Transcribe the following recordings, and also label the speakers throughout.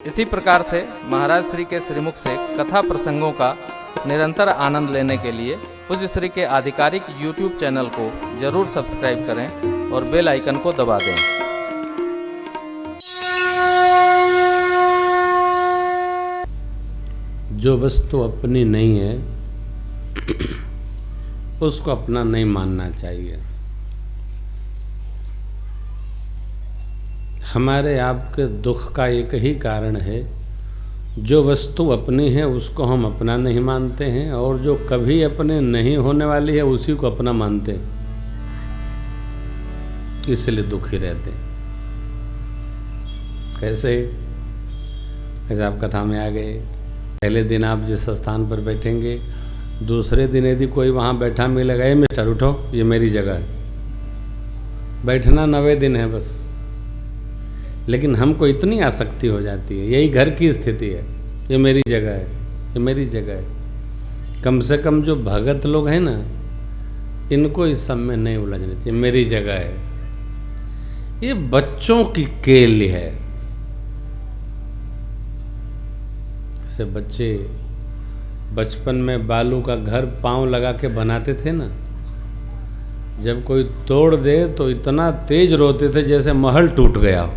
Speaker 1: इसी प्रकार से महाराज श्री के श्रीमुख से कथा प्रसंगों का निरंतर आनंद लेने के लिए पूज्य श्री के आधिकारिक YouTube चैनल को जरूर सब्सक्राइब करें और बेल आइकन को दबा दें।
Speaker 2: जो वस्तु अपनी नहीं है उसको अपना नहीं मानना चाहिए। हमारे आपके दुख का एक ही कारण है, जो वस्तु अपनी है उसको हम अपना नहीं मानते हैं और जो कभी अपने नहीं होने वाली है उसी को अपना मानते हैं, इसलिए दुखी रहते हैं। कैसे आप कथा में आ गए, पहले दिन आप जिस स्थान पर बैठेंगे, दूसरे दिन यदि कोई वहाँ बैठा मिलेगा, ए मिस्टर उठो, ये मेरी जगह है। बैठना 9वें दिन है बस, लेकिन हमको इतनी आसक्ति हो जाती है, यही घर की स्थिति है, ये मेरी जगह है, ये मेरी जगह है। कम से कम जो भगत लोग हैं ना, इनको इस सब में नहीं उलझना चाहिए, मेरी जगह है। ये बच्चों की खेल है। जैसे बच्चे बचपन में बालू का घर पांव लगा के बनाते थे ना, जब कोई तोड़ दे तो इतना तेज रोते थे जैसे महल टूट गया हो।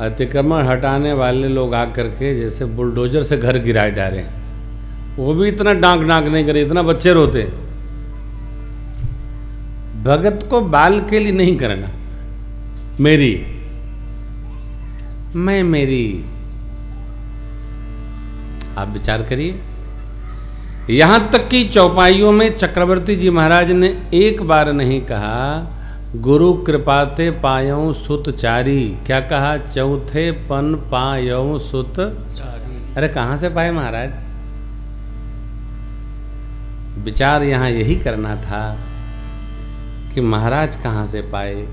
Speaker 2: अतिक्रमण हटाने वाले लोग आकर के जैसे बुलडोजर से घर गिराए डाले, वो भी इतना डांक नहीं करे, इतना बच्चे रोते। भगत को बाल के लिए नहीं करना, मेरी मैं मेरी। आप विचार करिए, यहां तक कि चौपाइयों में चक्रवर्ती जी महाराज ने एक बार नहीं कहा गुरु कृपाते पायऊ सुत चारी। क्या कहा? चौथे पन पायऊ सुत चारी। अरे कहां से पाए महाराज? विचार यहां यही करना था कि महाराज कहां से पाए।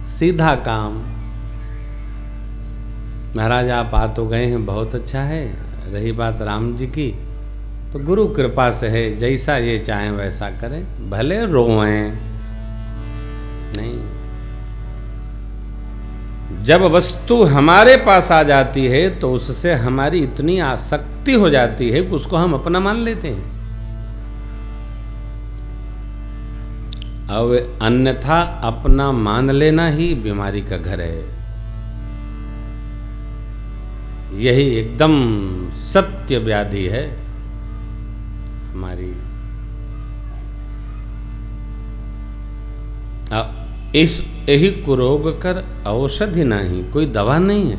Speaker 2: सीधा काम, महाराज आप आ तो गए हैं, बहुत अच्छा है। रही बात राम जी की, तो गुरु कृपा से है, जैसा ये चाहें वैसा करें, भले रोएं नहीं। जब वस्तु हमारे पास आ जाती है तो उससे हमारी इतनी आसक्ति हो जाती है कि उसको हम अपना मान लेते हैं। अब अन्यथा अपना मान लेना ही बीमारी का घर है। यही एकदम सत्य व्याधि है हमारी। इस यही कुरोग कर औषधि नहीं, कोई दवा नहीं है।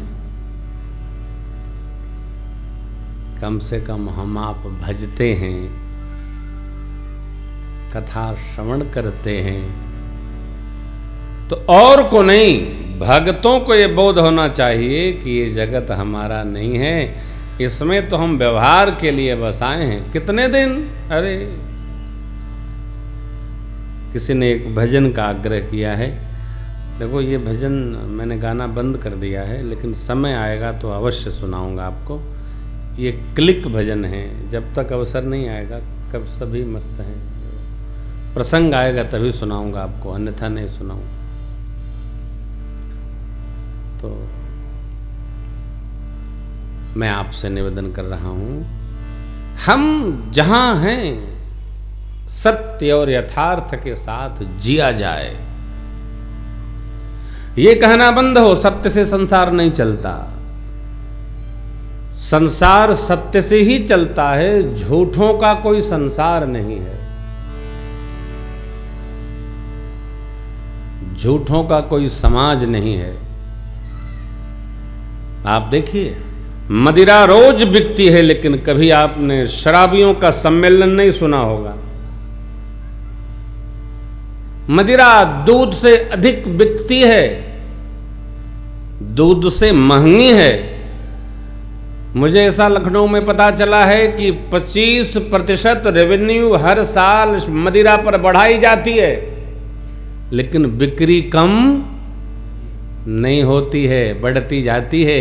Speaker 2: कम से कम हम आप भजते हैं, कथा श्रवण करते हैं, तो और को नहीं, भक्तों को ये बोध होना चाहिए कि ये जगत हमारा नहीं है, इसमें तो हम व्यवहार के लिए बस आए हैं। कितने दिन? अरे किसी ने एक भजन का आग्रह किया है, देखो ये भजन मैंने गाना बंद कर दिया है, लेकिन समय आएगा तो अवश्य सुनाऊंगा आपको। ये क्लिक भजन है, जब तक अवसर नहीं आएगा, कब सभी मस्त हैं, प्रसंग आएगा तभी सुनाऊंगा आपको, अन्यथा नहीं सुनाऊंगा। तो मैं आपसे निवेदन कर रहा हूं, हम जहां हैं सत्य और यथार्थ के साथ जिया जाए। ये कहना बंद हो सत्य से संसार नहीं चलता। संसार सत्य से ही चलता है, झूठों का कोई संसार नहीं है। झूठों का कोई समाज नहीं है। आप देखिए, मदिरा रोज बिकती है, लेकिन कभी आपने शराबियों का सम्मेलन नहीं सुना होगा। मदिरा दूध से अधिक बिकती है, दूध से महंगी है। मुझे ऐसा लखनऊ में पता चला है कि 25% रेवेन्यू हर साल मदिरा पर बढ़ाई जाती है, लेकिन बिक्री कम नहीं होती है, बढ़ती जाती है।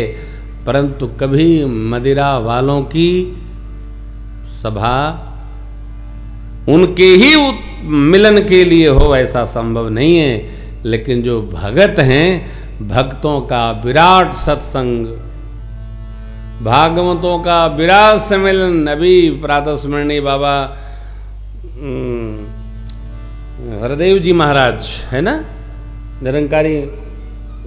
Speaker 2: परंतु कभी मदिरा वालों की सभा उनके ही मिलन के लिए हो, ऐसा संभव नहीं है। लेकिन जो भगत हैं भक्तों का विराट सत्संग, भागवतों का विराट सम्मेलन। अभी प्रातः स्मरणीय बाबा हरदेव जी महाराज है ना, निरंकारी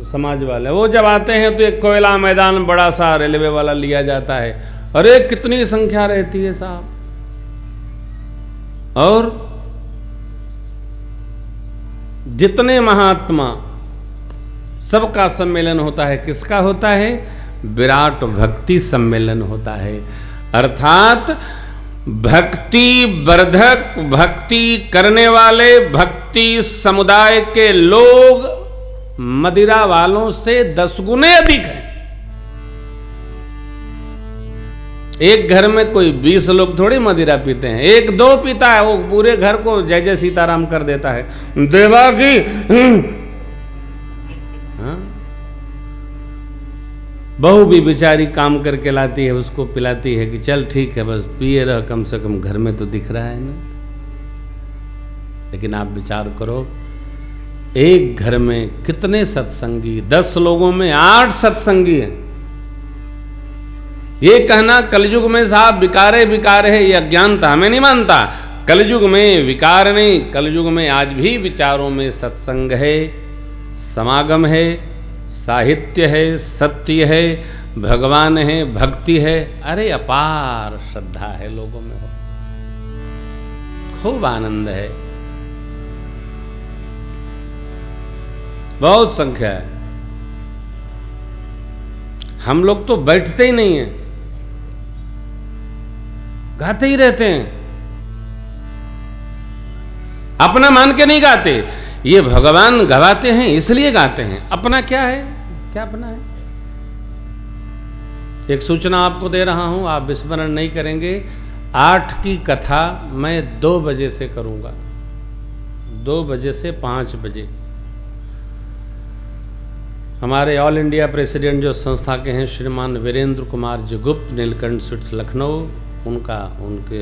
Speaker 2: समाज वाले, वो जब आते हैं तो एक कोयला मैदान बड़ा सा रेलवे वाला लिया जाता है। अरे कितनी संख्या रहती है साहब। और जितने महात्मा सबका सम्मेलन होता है। किसका होता है? विराट भक्ति सम्मेलन होता है। अर्थात भक्ति वर्धक, भक्ति करने वाले, भक्ति समुदाय के लोग मदिरा वालों से 10 गुने अधिक हैं। एक घर में कोई 20 लोग थोड़ी मदिरा पीते हैं, 1-2 पीता है, वो पूरे घर को जय जय सीताराम कर देता है। देवा की बहू भी बेचारी काम करके लाती है, उसको पिलाती है कि चल ठीक है बस पिए रह, कम से कम घर में तो दिख रहा है ना। लेकिन आप विचार करो, एक घर में कितने सत्संगी, 10 लोगों में 8 सत्संगी हैं। ये कहना कलयुग में साहब विकारे विकार है, ये अज्ञानता, हमें नहीं मानता। कलयुग में विकार नहीं, कलयुग में आज भी विचारों में सत्संग है, समागम है, साहित्य है, सत्य है, भगवान है, भक्ति है। अरे अपार श्रद्धा है लोगों में, हो खूब आनंद है, बहुत संख्या है। हम लोग तो बैठते ही नहीं हैं, गाते ही रहते हैं। अपना मान के नहीं गाते, ये भगवान गवाते हैं इसलिए गाते हैं। अपना क्या है? क्या अपना है? एक सूचना आपको दे रहा हूं, आप विस्मरण नहीं करेंगे। 8 की कथा मैं 2 बजे से करूंगा, 2 बजे से 5 बजे। हमारे ऑल इंडिया प्रेसिडेंट जो संस्था के हैं श्रीमान वीरेंद्र कुमार जी गुप्त, नीलकंठ स्वीट्स लखनऊ, उनके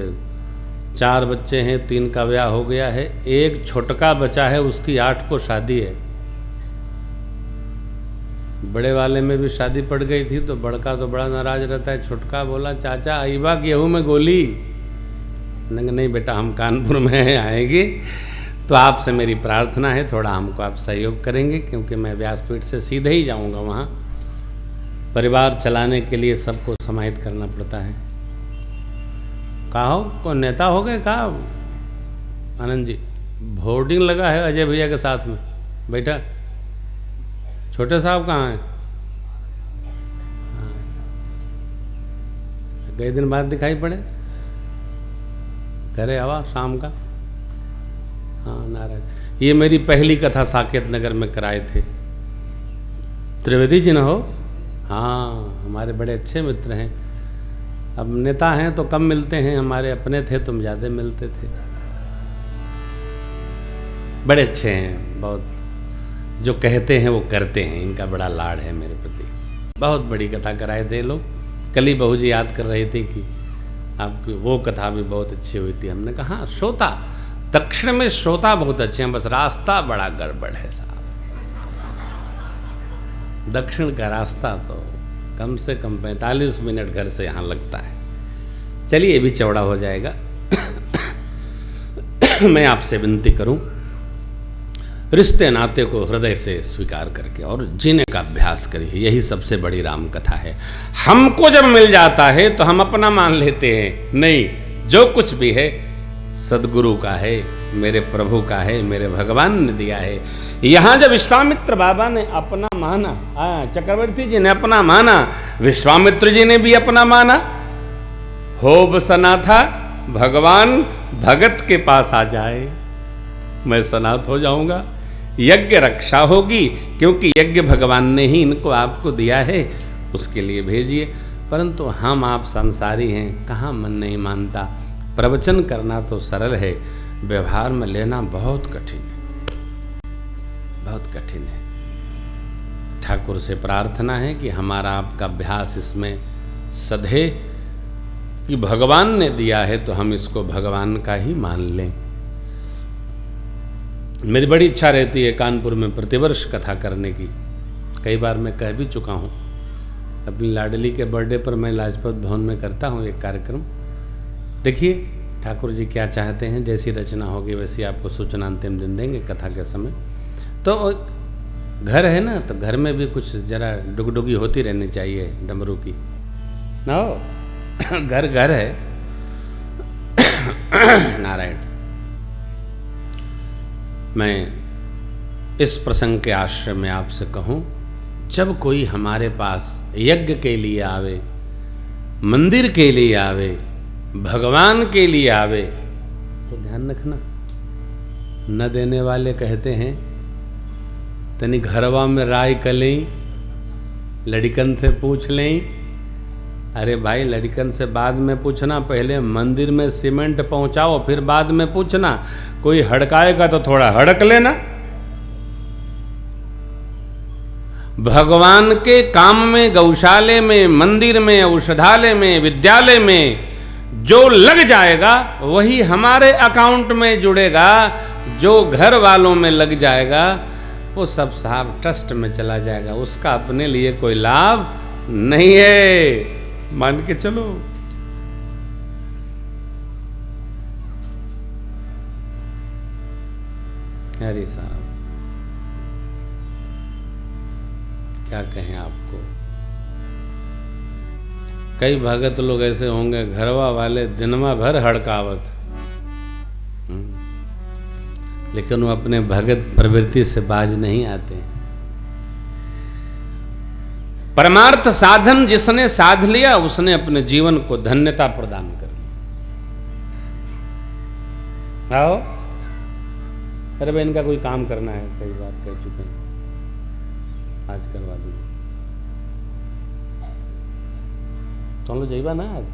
Speaker 2: 4 बच्चे हैं, 3 का ब्याह हो गया है, एक छोटका बचा है, उसकी 8 को शादी है। बड़े वाले में भी शादी पड़ गई थी तो बड़का तो बड़ा नाराज रहता है। छोटका बोला चाचा आईबा गेहूं में गोली। नहीं बेटा हम कानपुर में आएंगे, तो आपसे मेरी प्रार्थना है थोड़ा हमको आप सहयोग करेंगे, क्योंकि मैं व्यासपीठ से सीधे ही जाऊंगा वहाँ। परिवार चलाने के लिए सबको समाहित करना पड़ता है। कहो को नेता हो गए कहा आनंद जी, होर्डिंग लगा है अजय भैया के साथ में बैठा। छोटे साहब कहाँ हैं? कई दिन बाद दिखाई पड़े, घरे आवा शाम का। हाँ नारायण, ये मेरी पहली कथा साकेत नगर में कराए थे। त्रिवेदी जी न हो? हाँ हमारे बड़े अच्छे मित्र हैं। अब नेता हैं तो कम मिलते हैं, हमारे अपने थे तुम ज़्यादा मिलते थे। बड़े अच्छे हैं, बहुत जो कहते हैं वो करते हैं, इनका बड़ा लाड़ है मेरे प्रति। बहुत बड़ी कथा कराए थे लोग। कल ही बहू जी याद कर रही थी कि आपकी वो कथा भी बहुत अच्छी हुई थी। हमने कहा हाँ श्रोता, दक्षिण में श्रोता बहुत अच्छे हैं, बस रास्ता बड़ा गड़बड़ है साहब। दक्षिण का रास्ता तो कम से कम 45 मिनट घर से यहाँ लगता है। चलिए ये भी चौड़ा हो जाएगा। मैं आपसे विनती करूं, रिश्ते नाते को हृदय से स्वीकार करके और जीने का अभ्यास करिए। यही सबसे बड़ी राम कथा है। हमको जब मिल जाता है तो हम अपना मान लेते हैं, नहीं जो कुछ भी है सदगुरु का है, मेरे प्रभु का है, मेरे भगवान ने दिया है। यहाँ जब विश्वामित्र बाबा ने अपना माना, चक्रवर्ती जी ने अपना माना, विश्वामित्र जी ने भी अपना माना। होब सना था भगवान भगत के पास आ जाए, मैं सनात हो जाऊंगा, यज्ञ रक्षा होगी, क्योंकि यज्ञ भगवान ने ही इनको आपको दिया है, उसके लिए भेजिए। परंतु हम आप संसारी हैं, कहाँ मन नहीं मानता। प्रवचन करना तो सरल है, व्यवहार में लेना बहुत कठिन है, बहुत कठिन है। ठाकुर से प्रार्थना है कि हमारा आपका अभ्यास इसमें सधे कि भगवान ने दिया है तो हम इसको भगवान का ही मान लें। मेरी बड़ी इच्छा रहती है कानपुर में प्रतिवर्ष कथा करने की। कई बार मैं कह भी चुका हूँ। अपनी लाडली के बर्थडे पर मैं लाजपत भवन में करता हूँ एक कार्यक्रम। देखिए ठाकुर जी क्या चाहते हैं, जैसी रचना होगी वैसी आपको सूचना अंतिम दिन देंगे कथा के समय। तो घर है ना, तो घर में भी कुछ जरा डुगडुगी होती रहनी चाहिए डमरू की ना हो। घर घर है। नारायण। मैं इस प्रसंग के आश्रय में आपसे कहूं, जब कोई हमारे पास यज्ञ के लिए आवे, मंदिर के लिए आवे, भगवान के लिए आवे, तो ध्यान रखना, न देने वाले कहते हैं तनी घरवा में राय कलें, लड़कन से पूछ लें। अरे भाई लड़कन से बाद में पूछना, पहले मंदिर में सीमेंट पहुंचाओ फिर बाद में पूछना। कोई हड़काएगा तो थोड़ा हड़क लेना। भगवान के काम में, गौशाले में, मंदिर में, औषधालय में, विद्यालय में जो लग जाएगा वही हमारे अकाउंट में जुड़ेगा। जो घर वालों में लग जाएगा वो सब साहब ट्रस्ट में चला जाएगा, उसका अपने लिए कोई लाभ नहीं है। मान के चलो। अरे साहब क्या कहें आपको। कई भगत लोग ऐसे होंगे, घरवा वाले दिनमा भर हड़कावत, लेकिन वो अपने भगत प्रवृत्ति से बाज नहीं आते। परमार्थ साधन जिसने साध लिया उसने अपने जीवन को धन्यता प्रदान कर ली। आओ, अरे भाई इनका कोई काम करना है, कई बार कह चुके हैं, आज करवा दूंगा। तुम लोग जाइबा ना आज?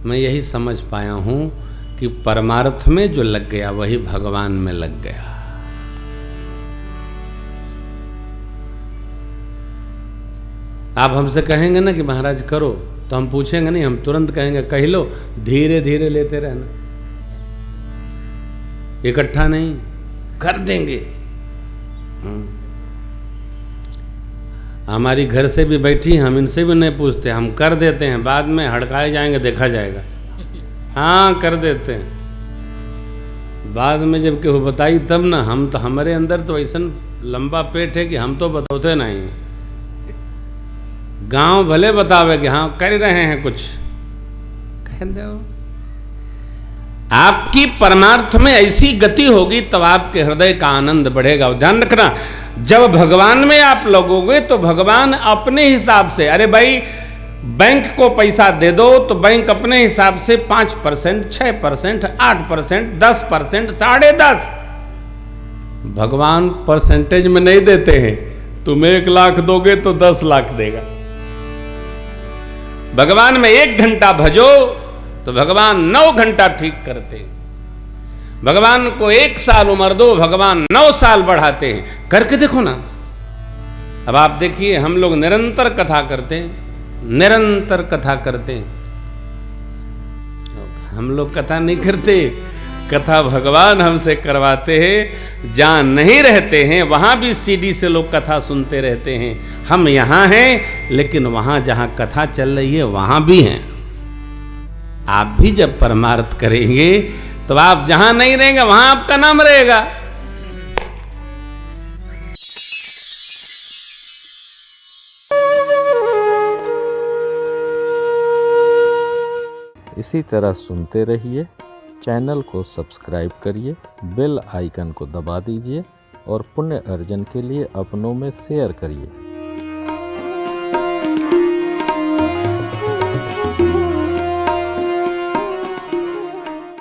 Speaker 2: मैं यही समझ पाया हूं कि परमार्थ में जो लग गया वही भगवान में लग गया। आप हमसे कहेंगे ना कि महाराज करो, तो हम पूछेंगे नहीं, हम तुरंत कहेंगे कह लो। धीरे धीरे लेते रहना, इकट्ठा नहीं, कर देंगे। हमारी घर से भी बैठी, हम इनसे भी नहीं पूछते, हम कर देते हैं, बाद में हड़काए जाएंगे, देखा जाएगा। हाँ कर देते हैं, बाद में जब केहू बताई तब ना। हम तो, हमारे अंदर तो ऐसा लंबा पेट है कि हम तो बताते नहीं। गांव भले बतावे कि हाँ कर रहे हैं कुछ, कह दो। आपकी परमार्थ में ऐसी गति होगी तब आपके हृदय का आनंद बढ़ेगा। और ध्यान रखना, जब भगवान में आप लगोगे तो भगवान अपने हिसाब से, अरे भाई बैंक को पैसा दे दो तो बैंक अपने हिसाब से 5%, 6%, 8%, 10%, 10.5%। भगवान परसेंटेज में नहीं देते हैं। तुम 1 लाख दोगे तो 10 लाख देगा। भगवान में 1 घंटा भजो तो भगवान 9 घंटा ठीक करते। भगवान को 1 साल उम्र दो, भगवान 9 साल बढ़ाते हैं। करके देखो ना। अब आप देखिए, हम लोग निरंतर कथा करते हैं, निरंतर कथा करते हैं। हम लोग कथा नहीं करते, कथा भगवान हमसे करवाते हैं। जहां नहीं रहते हैं वहां भी सीडी से लोग कथा सुनते रहते हैं। हम यहां हैं लेकिन वहां जहां कथा चल रही है वहां भी हैं। आप भी जब परमार्थ करेंगे तो आप जहां नहीं रहेंगे वहां आपका नाम रहेगा।
Speaker 1: इसी तरह सुनते रहिए। चैनल को सब्सक्राइब करिए, बेल आइकन को दबा दीजिए और पुण्य अर्जन के लिए अपनों में शेयर करिए।